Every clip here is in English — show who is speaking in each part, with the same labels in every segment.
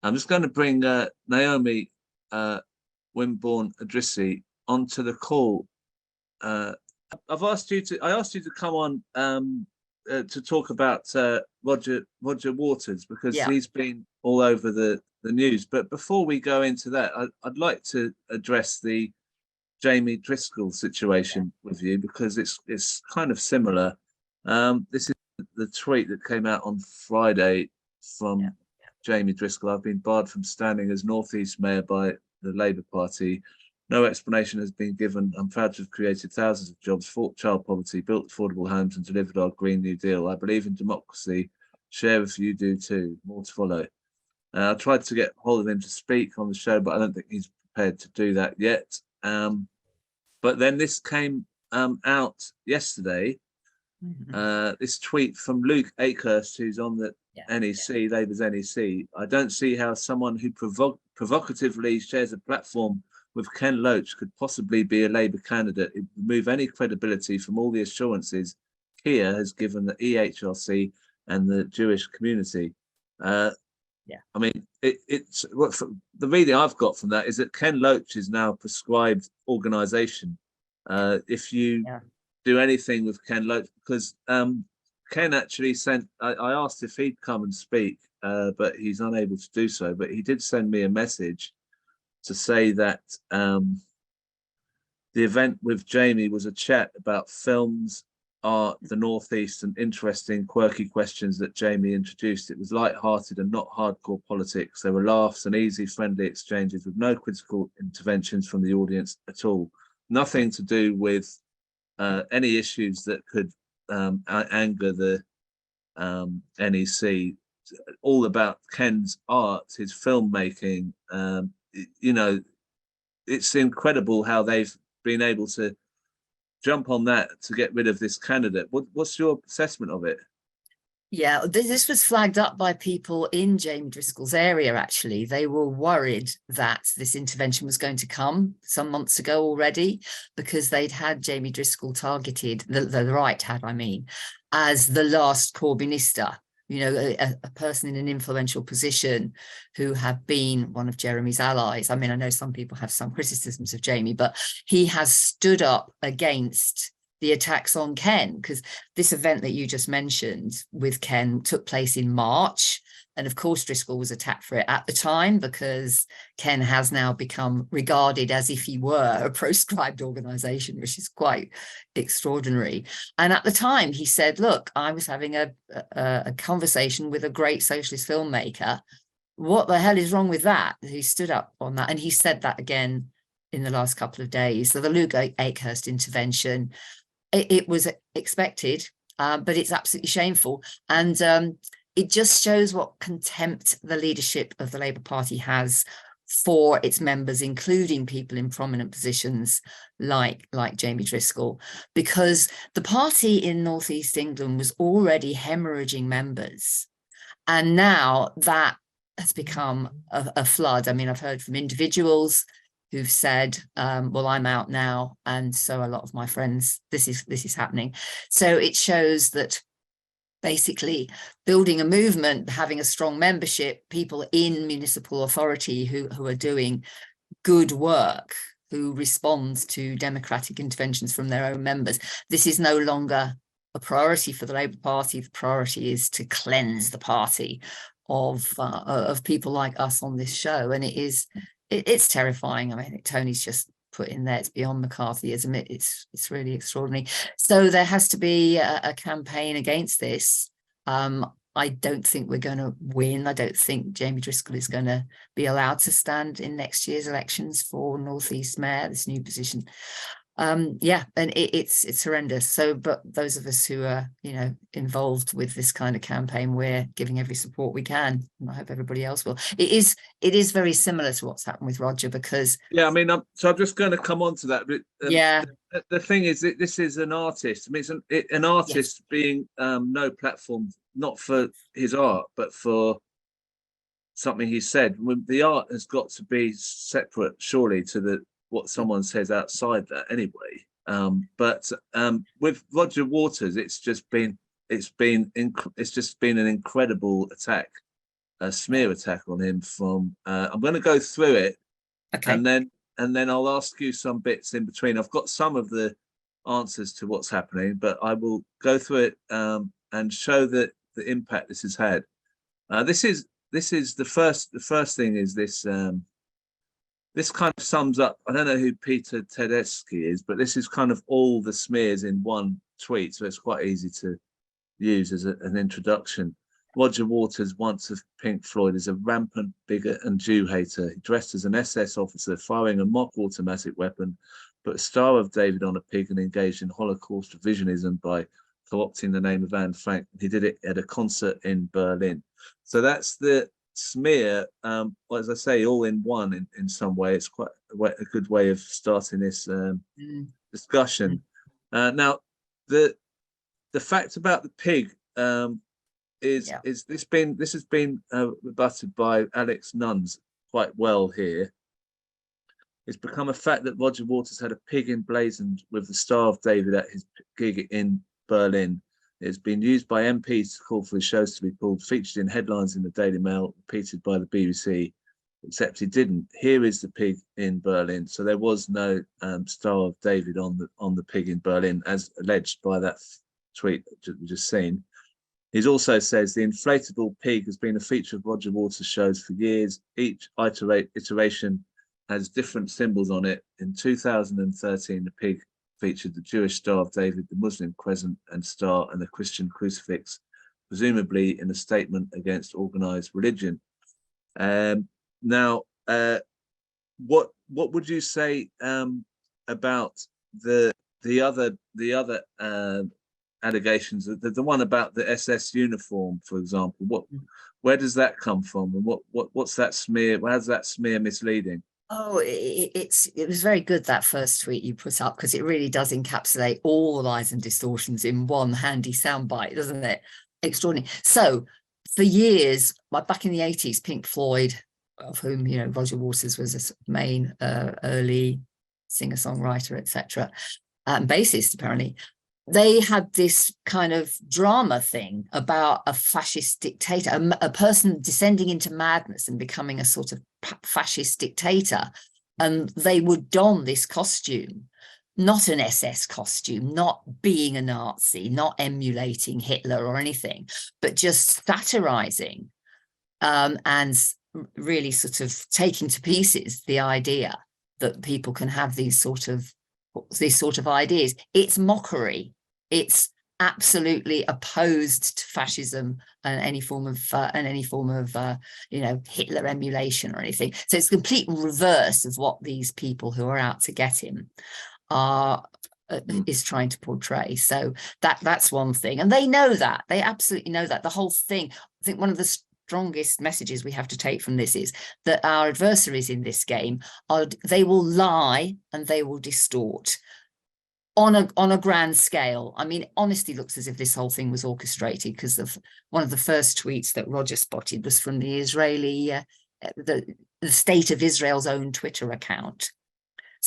Speaker 1: I'm just going to bring Naomi Wimborne-Idrissi onto the call. I asked you to come on to talk about Roger Waters, because he's been all over the news. But before we go into that, I'd like to address the Jamie Driscoll situation with you, because it's kind of similar. This is the tweet that came out on Friday from Jamie Driscoll. I've been barred from standing as North East Mayor by the Labour Party. No explanation has been given. I'm proud to have created thousands of jobs, fought child poverty, built affordable homes, and delivered our Green New Deal. I believe in democracy. Share if you do too. More to follow. I tried to get hold of him to speak on the show, but I don't think he's prepared to do that yet. But then this came out yesterday. This tweet from Luke Akehurst, who's on the NEC, Labour's NEC. I don't see how someone who provocatively shares a platform with Ken Loach could possibly be a Labour candidate. It would remove any credibility from all the assurances Keir has given the EHRC and the Jewish community. I mean, it's the reading I've got from that is that Ken Loach is now a prescribed organisation. If you do anything with Ken Loach, because Ken actually sent, I asked if he'd come and speak, but he's unable to do so. But he did send me a message to say that the event with Jamie was a chat about films, art, the Northeast, and interesting, quirky questions that Jamie introduced. It was light-hearted and not hardcore politics. There were laughs and easy, friendly exchanges with no critical interventions from the audience at all. Nothing to do with any issues that could anger the NEC. All about Ken's art, his filmmaking. You know, it's incredible how they've been able to jump on that to get rid of this candidate. What's your assessment of it?
Speaker 2: Yeah, this was flagged up by people in Jamie Driscoll's area, actually. They were worried that this intervention was going to come some months ago already, because they'd had Jamie Driscoll targeted, the right had, I mean, as the last Corbynista, you know, a person in an influential position who had been one of Jeremy's allies. I mean, I know some people have some criticisms of Jamie, but he has stood up against the attacks on Ken, because this event that you just mentioned with Ken took place in March. And of course, Driscoll was attacked for it at the time, because Ken has now become regarded as if he were a proscribed organisation, which is quite extraordinary. And at the time, he said, look, I was having a conversation with a great socialist filmmaker. What the hell is wrong with that? He stood up on that. And he said that again in the last couple of days. So the Luke Akehurst intervention, it was expected, but it's absolutely shameful. And it just shows what contempt the leadership of the Labour Party has for its members, including people in prominent positions like Jamie Driscoll, because the party in North East England was already hemorrhaging members. And now that has become a flood. I mean, I've heard from individuals who've said, well, I'm out now, and so a lot of my friends, this is happening. So it shows that basically building a movement, having a strong membership, people in municipal authority who are doing good work, who respond to democratic interventions from their own members. This is no longer a priority for the Labour Party. The priority is to cleanse the party of people like us on this show, and it's terrifying. I mean, Tony's just put in there, it's beyond McCarthyism. It's really extraordinary. So there has to be a campaign against this. I don't think we're going to win. I don't think Jamie Driscoll is going to be allowed to stand in next year's elections for North East Mayor, this new position. Yeah, and it's horrendous. So, but those of us who are, you know, involved with this kind of campaign, we're giving every support we can, and I hope everybody else will. It is very similar to what's happened with Roger, because
Speaker 1: I mean, I'm just going to come on to that. But, the thing is that this is an artist. I mean, it's an artist being no platform, not for his art, but for something he said. The art has got to be separate, surely, to what someone says outside that anyway. But with Roger Waters, it's just been an incredible attack a smear attack on him from. I'm going to go through it,
Speaker 2: Okay.
Speaker 1: and then I'll ask you some bits in between. I've got some of the answers to what's happening, but I will go through it and show that the impact this has had. This is the first thing is this. This kind of sums up. I don't know who Peter Tedeschi is, but this is kind of all the smears in one tweet, so it's quite easy to use as an introduction. Roger Waters, once of Pink Floyd, is a rampant bigot and Jew hater. He dressed as an SS officer, firing a mock automatic weapon, put a Star of David on a pig, and engaged in Holocaust revisionism by co-opting the name of Anne Frank. He did it at a concert in Berlin. So that's the smear. As I say, all in one in some way. It's quite a good way of starting this discussion. Now, the fact about the pig this has been rebutted by Alex Nuns quite well here. It's become a fact that Roger Waters had a pig emblazoned with the Star of David at his gig in Berlin. It's been used by MPs to call for his shows to be pulled, featured in headlines in the Daily Mail, repeated by the BBC, except he didn't. Here is the pig in Berlin. So there was no Star of David on the pig in Berlin, as alleged by that tweet that we just seen. He also says the inflatable pig has been a feature of Roger Waters' shows for years. Each iteration has different symbols on it. In 2013, the pig featured the Jewish Star of David, the Muslim crescent and star, and the Christian crucifix, presumably in a statement against organized religion. Now, what would you say about the other allegations? The one about the SS uniform, for example. Where does that come from, and what's that smear? How's that smear misleading?
Speaker 2: Oh, it was very good, that first tweet you put up, because it really does encapsulate all the lies and distortions in one handy soundbite, doesn't it? Extraordinary. So for years, back in the 80s, Pink Floyd, of whom Roger Waters was a main early singer-songwriter, etc., and bassist apparently, they had this kind of drama thing about a fascist dictator, a person descending into madness and becoming a sort of fascist dictator. And they would don this costume, not an SS costume, not being a Nazi, not emulating Hitler or anything, but just satirizing and really sort of taking to pieces the idea that people can have these sort of ideas. It's mockery. It's absolutely opposed to fascism and any form of Hitler emulation or anything. So it's the complete reverse of what these people who are out to get him is trying to portray. So that's one thing, and they know that. They absolutely know that. The whole thing, I think one of the strongest messages we have to take from this is that our adversaries in this game they will lie and they will distort on a grand scale. I mean, it honestly looks as if this whole thing was orchestrated, because of one of the first tweets that Roger spotted was from the Israeli, the State of Israel's own Twitter account.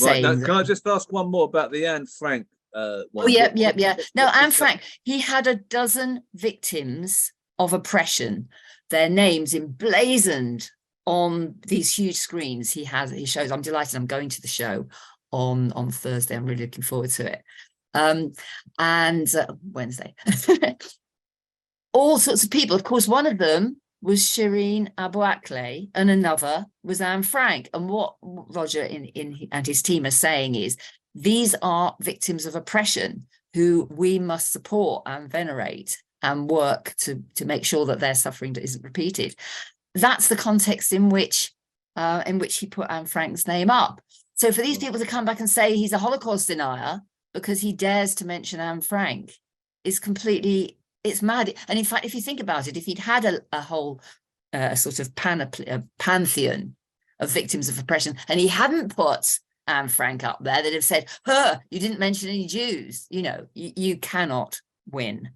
Speaker 1: Right. Now, can I just ask one more about the Anne Frank one?
Speaker 2: Oh, yeah. No, Anne Frank, he had a dozen victims of oppression, their names emblazoned on these huge screens he shows. I'm delighted. I'm going to the show on Thursday. I'm really looking forward to it. And Wednesday. All sorts of people. Of course, one of them was Shireen Abu Akleh, and another was Anne Frank. And what Roger and his team are saying is, these are victims of oppression who we must support and venerate and work to make sure that their suffering isn't repeated. That's the context in which he put Anne Frank's name up. So for these people to come back and say he's a Holocaust denier because he dares to mention Anne Frank is completely, it's mad. And in fact, if you think about it, if he'd had a whole sort of pantheon of victims of oppression, and he hadn't put Anne Frank up there, they'd have said, you didn't mention any Jews. You cannot win.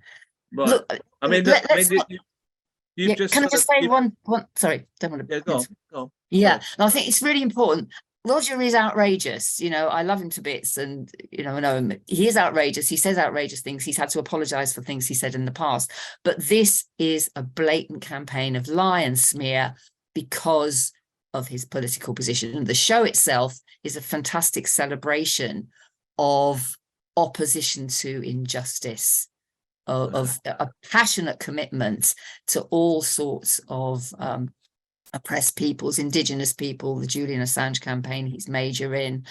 Speaker 1: Right.
Speaker 2: Look,
Speaker 1: I mean,
Speaker 2: can I just say one? Sorry, don't want to.
Speaker 1: Yeah, go on.
Speaker 2: Yeah, and I think it's really important. Roger is outrageous. You know, I love him to bits, and you know, I know him. He is outrageous. He says outrageous things. He's had to apologize for things he said in the past. But this is a blatant campaign of lie and smear because of his political position. The show itself is a fantastic celebration of opposition to injustice, of a passionate commitment to all sorts of oppressed peoples, indigenous people, the Julian Assange campaign he's major in,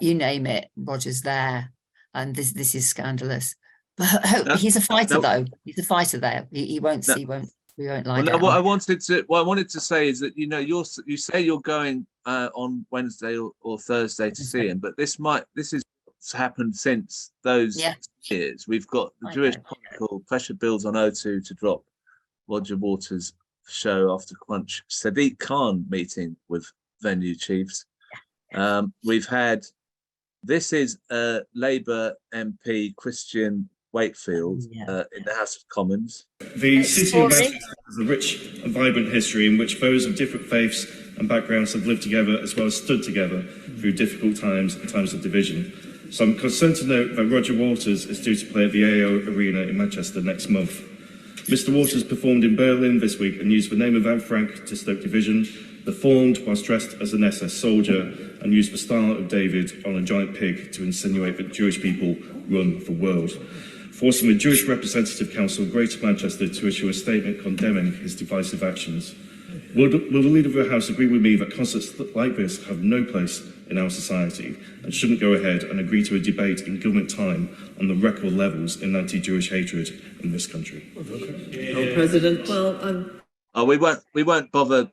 Speaker 2: you name it, Roger's there. And this is scandalous. But he's a fighter, though. He's a fighter there. He won't we won't lie down.
Speaker 1: What I wanted to say is that, you know, you say you're going on Wednesday or Thursday to see him, but this is happened since those years. We've got the Jewish Chronicle pressure builds on O2 to drop Roger Waters' show after Crunch Sadiq Khan meeting with venue chiefs. We've had, this is Labour MP Christian Wakefield in the House of Commons.
Speaker 3: The city of Manchester has a rich and vibrant history in which those of different faiths and backgrounds have lived together as well as stood together through difficult times and times of division. So I'm concerned to note that Roger Waters is due to play at the AO Arena in Manchester next month. Mr. Waters performed in Berlin this week and used the name of Anne Frank to stoke division, performed whilst dressed as an SS soldier, and used the Star of David on a giant pig to insinuate that Jewish people run the world, forcing the Jewish Representative Council of Greater Manchester to issue a statement condemning his divisive actions. Will the Leader of the House agree with me that concerts like this have no place in our society and shouldn't go ahead and agree to a debate in government time on the record levels in anti-Jewish hatred in this country?
Speaker 4: President, well,
Speaker 1: we won't bother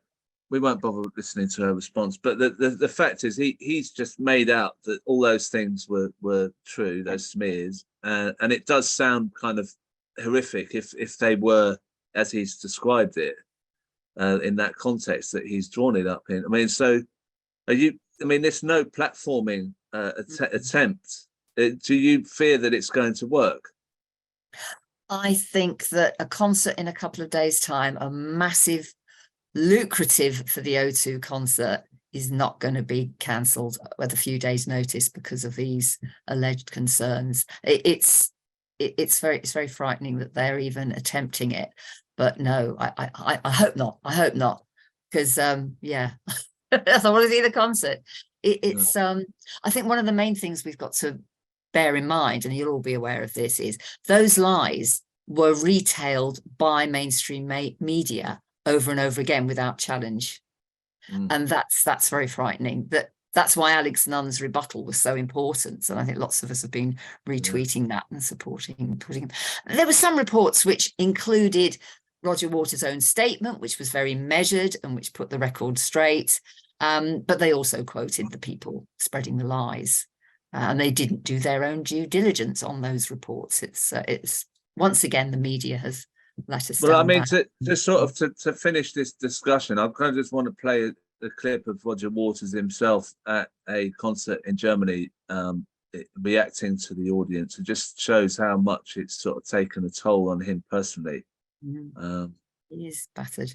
Speaker 1: listening to her response. But the fact is, he's just made out that all those things were true, those smears, and it does sound kind of horrific if they were as he's described it. In that context that he's drawn it up in. I mean, so there's no platforming attempt. Do you fear that it's going to work?
Speaker 2: I think that a concert in a couple of days' time, a massive, lucrative for the O2 concert, is not going to be cancelled with a few days' notice because of these alleged concerns. It's very frightening that they're even attempting it. But no, I hope not. I hope not, because I want to see the concert. I think one of the main things we've got to bear in mind, and you'll all be aware of this, is those lies were retailed by mainstream media over and over again without challenge, and that's very frightening. That's why Alex Nunn's rebuttal was so important, and I think lots of us have been retweeting that and supporting. There were some reports which included Roger Waters' own statement, which was very measured and which put the record straight. But they also quoted the people spreading the lies, and they didn't do their own due diligence on those reports. It's once again the media has let us down.
Speaker 1: Well, I mean, to finish this discussion, I kind of just want to play a clip of Roger Waters himself at a concert in Germany, reacting to the audience. It just shows how much it's sort of taken a toll on him personally.
Speaker 2: He is battered.